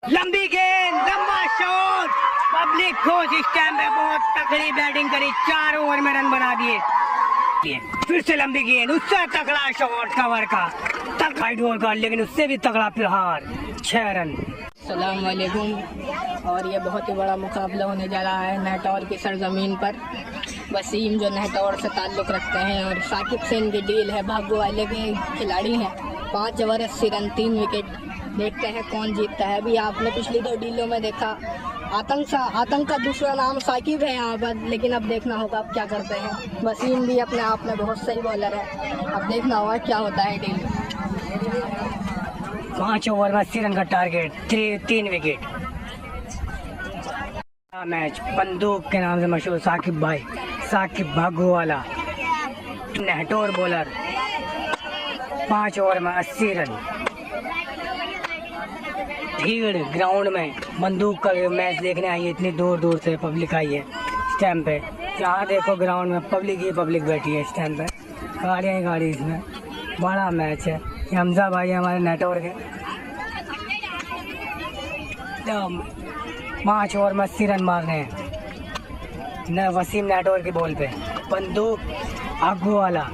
लंबी गेंद, लंबा शॉट, पब्लिक खुश। इस टाइम पे बहुत तगड़ी बैटिंग करी, 4 ओवर में रन बना दिए। फिर से लंबी गेंद, उससे तगड़ा शॉट कवर का, हाइट ओवर का, लेकिन उससे भी तगड़ा प्रहार, 6 रन। अस्सलाम वालेकुम। और ये बहुत ही बड़ा मुकाबला होने जा रहा है नेटौर की सरजमीन पर। वसीम जो नेटौर से ताल्लुक़ रखते हैं और साकिब से इनकी डील है, भागो वाले के खिलाड़ी हैं। 5 ओवर 80 रन 3 विकेट। देखते हैं कौन जीतता है। अभी आपने पिछली 2 डीलों में देखा आतंक का दूसरा नाम साकिब है यहाँ पर, लेकिन अब देखना होगा अब क्या करते हैं। वसीम भी अपने आप में बहुत सही बॉलर है, अब देखना होगा क्या होता है डील। 5 ओवर में 80 रन का टारगेट, 3 विकेट। मैच बंदूक के नाम से मशहूर साकिब भाई, साकिब भागो वाला नेटौर बॉलर। 5 ओवर में 80 रन। भीड़ ग्राउंड में बंदूक का मैच देखने आई है, इतनी दूर दूर से पब्लिक आई है इस टाइम पे। जहाँ देखो ग्राउंड में पब्लिक ही पब्लिक बैठी है इस टाइम पे, गाड़ियाँ ही गाड़ी। इसमें बड़ा मैच है। हमजा भाई हमारे नेटौर के 5 ओवर में 80 रन मारने हैं। वसीम नेटौर की बॉल पे, बंदूक आगू वाला,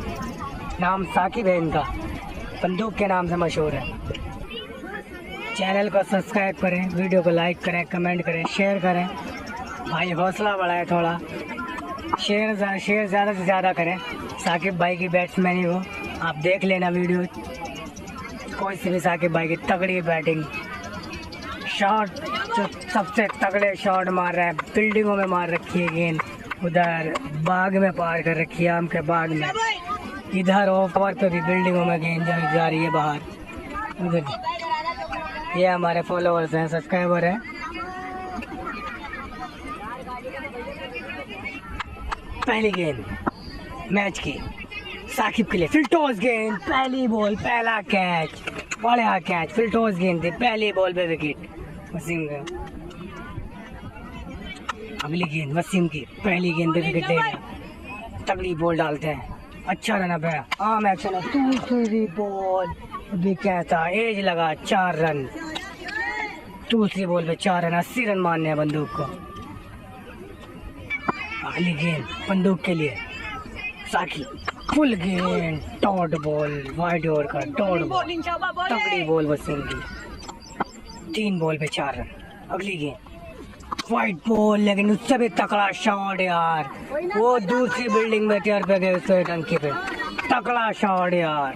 नाम साकिब है इनका, बंदूक के नाम से मशहूर है। चैनल को सब्सक्राइब करें, वीडियो को लाइक करें, कमेंट करें, शेयर करें। भाई हौसला बढ़ाए थोड़ा, शेयर ज़्यादा से ज़्यादा करें। साकिब भाई की बैट्समैन ही हो, आप देख लेना वीडियो। कोई से भी साकिब भाई की तगड़ी बैटिंग, शॉट जो सबसे तगड़े शॉट मार रहा है। बिल्डिंगों में मार रखी है गेंद, उधर बाग में पार कर रखी है, आम के बाग में। इधर ओवर पे भी बिल्डिंगों में गेंद जा रही है बाहर। उधर ये हमारे फॉलोअर्स हैं, सब्सक्राइबर हैं। पहली गेंद मैच की साकिब के लिए, फिर टॉस गेंद, पहली बॉल पहला कैच, बड़ा कैच। फिर टॉस गेंद थी, पहली बॉल पे विकेट वसीम का। अगली गेंद वसीम की, पहली गेंद पे विकेट ले लिया। तगड़ी बॉल डालते हैं, अच्छा रन है। आम एक्शन है, दूसरी बॉल भी कहता, एज लगा, 4 रन। दूसरी बॉल पे 4 रन, 80 रन मारने हैं बंदूक को। अगली गेंद बंदूक के लिए, साकिब फुल गेंद, डॉट बॉल, वाइड ओवर का डॉट बॉल, तगड़ी बॉल वसीम की। 3 बॉल पे 4 रन। अगली गेंद वाइड बॉल, लेकिन उससे भी तगड़ा शॉट यार, वो दूसरी बिल्डिंग में तैयार पे गए उसके टंकी पे, तगड़ा शॉट यार,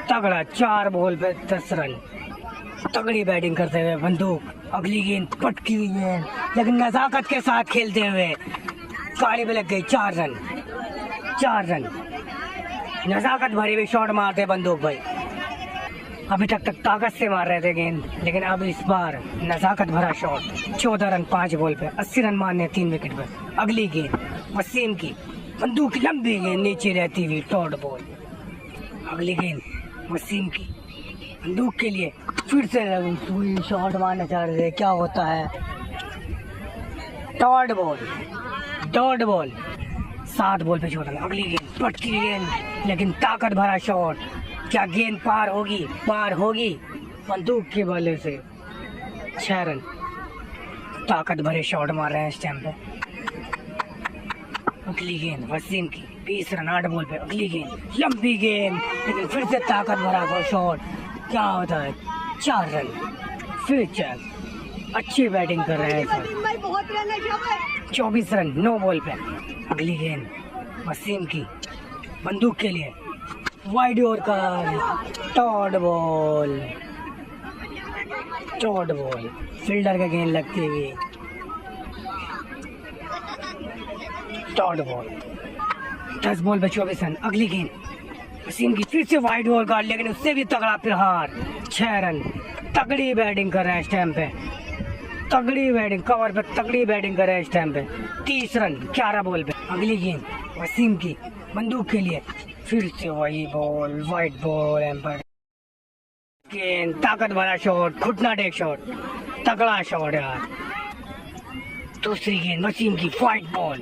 तगड़ा। 4 बॉल पे 10 रन। तगड़ी बैटिंग करते हुए बंदूक। अगली गेंद पटकी हुई है, लेकिन नजाकत के साथ खेलते हुए गाड़ी पे लग गई, 4 रन। 4 रन। नजाकत भरी हुई शॉट मारते बंदूक भाई। अभी तक ताकत से मार रहे थे गेंद, लेकिन अब इस बार नजाकत भरा शॉट। 14 रन 5 बॉल पे, 80 रन मारने 3 विकेट पर। अगली गेंद वसीम की, बंदूक की लंबी गेंद, नीचे रहती हुई डॉट बॉल। अगली गेंद वसीम की, बंदूक के लिए, फिर से शॉट मारना चाह रहे थे, क्या होता है। डॉट बॉल 7 बॉल पे 14 रन। अगली गेंद पटकी गेंद, लेकिन ताकत भरा शॉट। क्या गेंद पार होगी बंदूक के बल्ले से। 6 रन। ताकत भरे शॉट मार रहे हैं इस टाइम पे। अगली गेंद वसीम की, 20 रन 8 बॉल पे। अगली गेंद लंबी गेंद, लेकिन फिर से ताकत भरा शॉट, क्या होता है। 4 रन। फिर 4। अच्छी बैटिंग कर रहे हैं सर। 24 रन 9 बॉल पे। अगली गेंद वसीम की, बंदूक के लिए, वाइड ओवर का डॉट बॉल। फील्डर का गेंद लगती हुई डॉट बॉल। 10 बॉल पे 24 रन। अगली गेंद वसीम की, फिर से वाइड ओवर का, लेकिन उससे भी तगड़ा प्रहार, 6 रन। तगड़ी बैटिंग कर रहे हैं इस टाइम पे, तगड़ी बैटिंग, कवर पे तगड़ी बैटिंग कर रहे हैं इस टाइम पे। 30 रन 11 बॉल पे। अगली गेंद वसीम की, बंदूक के लिए, फिर से वही बॉल, वाइड बॉल, एम्पायर गेंद, ताकत भरा शॉट, घुटना टेक शॉट, तगड़ा शॉट यार। दूसरी गेंद वसीम की, वाइड बॉल।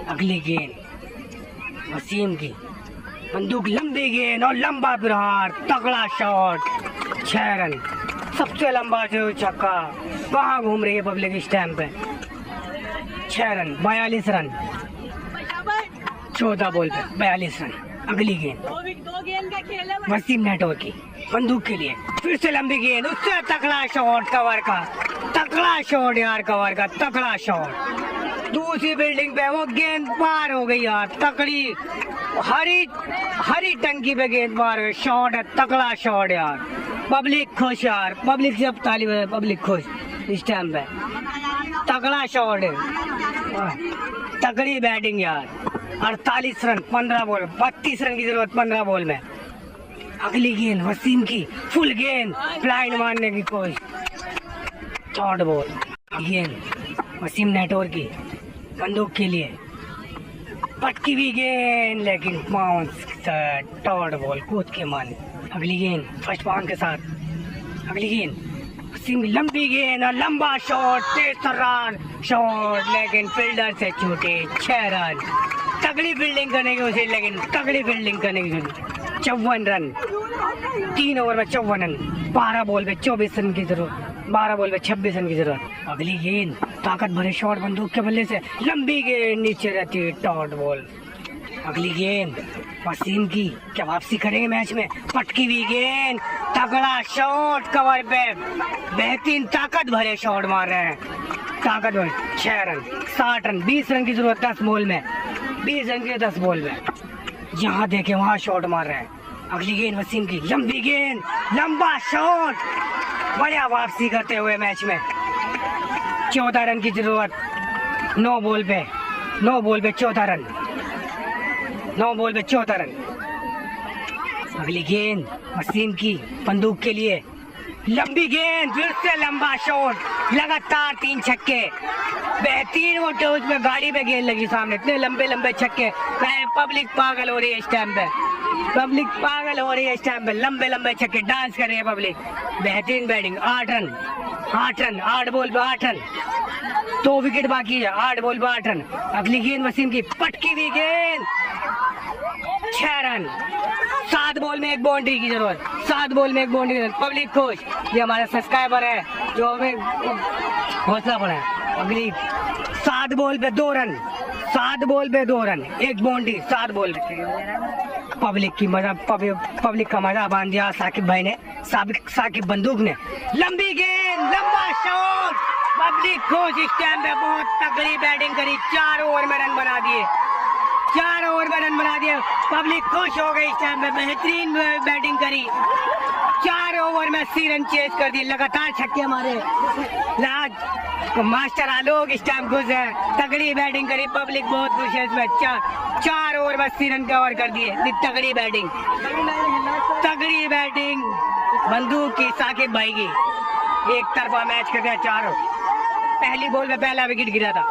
अगली गेंद वसीम की, बंदूक लंबी गेंद और लंबा प्रहार, तगड़ा शॉट, 6 रन। सबसे लंबा जो छक्का, कहाँ घूम रही है पब्लिक इस टाइम पे। 6 रन, 42 रन, 14 बॉल पे 42 रन। अगली गेंद दो गेंद का खेल है। वसीम नेटवर्क की बंदूक के लिए, फिर से लंबी गेंद, उससे तगड़ा शॉट कवर का, तगड़ा शॉट यार, कवर का तगड़ा शॉट। दूसरी बिल्डिंग पे वो गेंद पार हो गई यार, तगड़ी हरी टंकी पे गेंद पार हो गई। शॉट है, तगड़ा शॉट यार। पब्लिक खुश यार, पब्लिक से अब ताली बजाए, पब्लिक खुश इस टाइम पे। तगड़ा शॉट है, तगड़ी बैटिंग यार। 48 रन 15 बॉल, 32 रन की जरूरत 15 बॉल में। अगली गेंद वसीम की, फुल गेंद, फ्लाइट मारने की कोशिश, थर्ड बॉल। गेंद वसीम नेटवर्क की बंदूक के लिए, पटकी हुई गेंद, लेकिन बाउंस, थर्ड बॉल, कूद के मान। अगली गेंद फर्स्ट पाउंड के साथ, अगली गेंद वसीम की लंबी गेंद और लंबा शॉट, तेज तर्रार शॉट, लेकिन फील्डर से छूटे। 6 रन, तगड़ी फील्डिंग करने की कोशिश, लेकिन तगड़ी फील्डिंग करने की कोशिश। 54 रन, 3 ओवर में 54 रन, 12 बॉल पे 24 रन की जरूरत, 12 बॉल पे 26 रन की जरूरत। अगली गेंद ताकत भरे शॉट बंदूक के बल्ले से, लंबी गेंद नीचे रहती है, डॉट बॉल। अगली गेंद वसीम की, क्या वापसी करेंगे मैच में, पटकी हुई गेंद, तगड़ा शॉट कवर पे, बेहतरीन ताकत भरे शॉट मार रहे हैं, ताकत भरे। 6 रन, 60 रन, 20 रन की जरूरत 10 बॉल में, 20 रन के 10 बॉल में। जहाँ देखे वहाँ शॉट मार रहे हैं। अगली गेंद वसीम की, लंबी गेंद, लंबा शॉट, बढ़िया वापसी करते हुए मैच में। 14 रन की जरूरत, 9 बॉल पे 14 रन, 9 बॉल पे 14 रन। अगली गेंद वसीम की बंदूक के लिए, लंबी गेंद, फिर से लंबा शॉट, लगातार 3 छक्के, बेहतरीन। वो टॉस में गाड़ी पे गेंद लगी सामने, इतने लंबे लंबे छक्के, पब्लिक पागल हो रही है इस टाइम पे, पब्लिक पागल हो रही है इस टाइम पे, लंबे लंबे छक्के, डांस कर रही है पब्लिक। बेहतरीन बैटिंग। 8 रन, 8 बॉल पे 8 रन, 2 विकेट बाकी है, 8 बॉल पे 8 रन। अगली गेंद वसीम की, पटकी हुई गेंद, 6 रन, 7 बॉल में 1 बाउंड्री की जरूरत, 7 बॉल में 1 बाउंड्री की जरूरत। पब्लिक खुश, ये हमारा सब्सक्राइबर है जो हमें हौसला बढ़ा है। अगली 7 बॉल पे 2 रन, 7 बॉल पे 2 रन, 1 बाउंड्री, 7 बॉल। पब्लिक की मजा, पब्लिक का मजा बांध दिया साकिब भाई ने, साकिब बंदूक ने। लंबी गेंद, लंबा शॉट, पब्लिक खुश इस टाइम पे, बहुत तगड़ी बैटिंग करी, 4 ओवर में रन बना दिए, 4 ओवर में रन बना दिए। पब्लिक खुश हो गई इस टाइम पे, बेहतरीन बैटिंग करी, 4 ओवर में 80 रन चेज कर दिए, लगातार छक्के मारे। मास्टर आलोक इस टाइम खुश है, तगड़ी बैटिंग करी, पब्लिक बहुत खुश है इसमें। 4 ओवर में 80 रन कवर कर दिए, तगड़ी बैटिंग, तगड़ी बैटिंग बंदूक की, साकिब भाई की। एक तरफा मैच कर दिया 4, पहली बॉल में पहला विकेट गिरा था।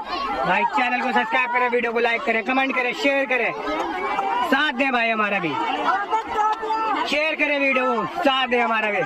भाई चैनल को सब्सक्राइब करें, वीडियो को लाइक करें, कमेंट करें, शेयर करें, साथ दें भाई हमारा भी, शेयर करें वीडियो को, साथ दें हमारा भी।